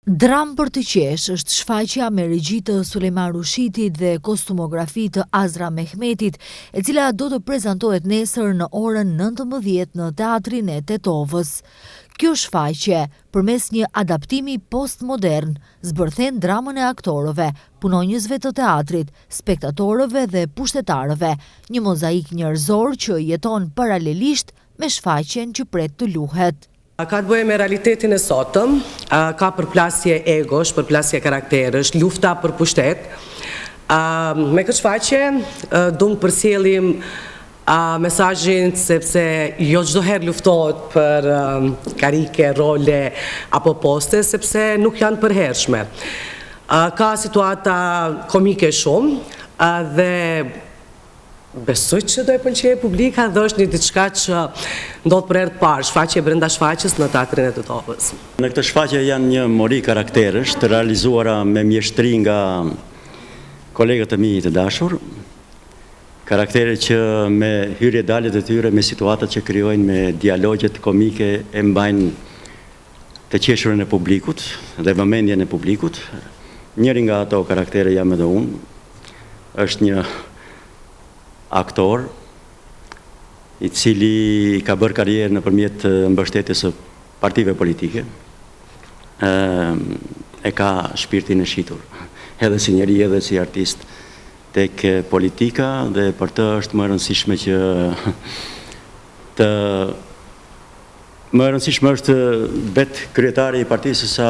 Dram për të qesh është shfaqja me regji të Sulejman Rushitit dhe kostumografi të Azra Mehmetit, e cila do të prezantohet nesër në orën 19 në Teatrin e Tetovës. Kjo shfaqje, përmes një adaptimi postmodern, zbërthen dramën e aktorëve, punonjësve të teatrit, spektatorëve dhe pushtetarëve, një mozaik njerëzor që jeton paralelisht me shfaqjen që pret të luhet. Ka të bëjë me realitetin e sotëm, ka përplasje egosh, përplasje karakterësh, lufta për pushtet. Me këtë shfaqje, du të përsjellim mesazhin sepse jo çdo herë luftohet për karike, role apo poste, sepse nuk janë përhershme. Ka situata komike shumë dhe besoj që do e pëlqejë publika dhe është një diçka që ndodh për herë të parë, shfaqje brenda shfaqjes në Teatrin e Tetovës. Në këtë shfaqje janë një mori karakterësh të realizuara me mjeshtri nga kolegët e mi të dashur, karaktere që me hyrje daljet e tyre, me situatat që krijojnë, me dialogjet komike e mbajnë të qeshurën e publikut dhe vëmendjen e publikut. Njëri nga ato karaktere jam edhe unë, është një aktor i cili ka bërë karrierë nëpërmjet mbështetjes së partive politike, e ka shpirtin e shitur, edhe si njeri edhe si artist tek politika, dhe për të është më e rëndësishme që më e rëndësishme është vet kryetari i partisë sa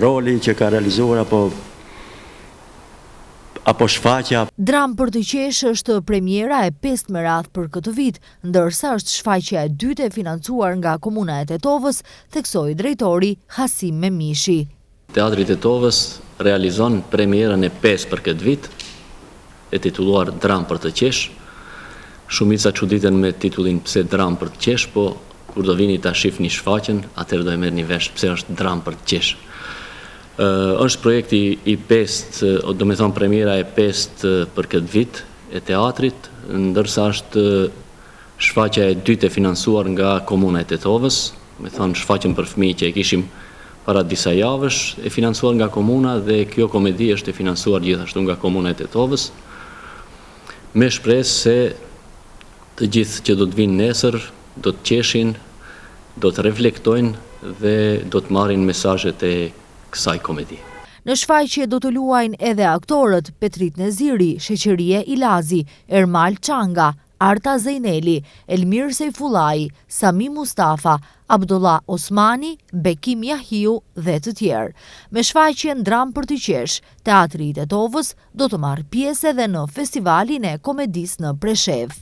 roli që ka realizuar apo shfaqja. Dram për të qesh është premiera e 5 radhë për këtë vit, ndërsa është shfaqja e dytë e financuar nga Komuna e Tetovës, theksoi drejtori Hasim Memishi. Teatri i Tetovës realizon premierën e 5 për këtë vit, e titulluar Dram për të qesh. Shumica çuditen me titullin pse Dram për të qesh, po kur do vini ta shihni shfaqjen, atëherë do e merrni vesh pse është Dram për të qesh. Është projekti i 5, do me thonë premiera e 5 për këtë vit e teatrit, ndërsa është shfaqja e dytë e financuar nga Komuna e Tetovës, me thonë shfaqjen për fëmijë që e kishim para disa javësh, e financuar nga Komuna, dhe kjo komedi është e financuar gjithashtu nga Komuna e Tetovës, me shpresë se të gjithë që do të vinë nesër, do të qeshin, do të reflektojnë dhe do të marrin mesazhet e kësaj komedi. Në shfaqje do të luajnë edhe aktorët Petrit Neziri, Sheqerie Ilazi, Ermal Çanga, Arta Zejneli, Elmir Sejfullai, Sami Mustafa, Abdullah Osmani, Bekim Jahiu dhe të tjerë. Me shfaqjen Dram për të qesh, Teatri i Tetovës do të marrë pjesë edhe në festivalin e komedisë në Preshev.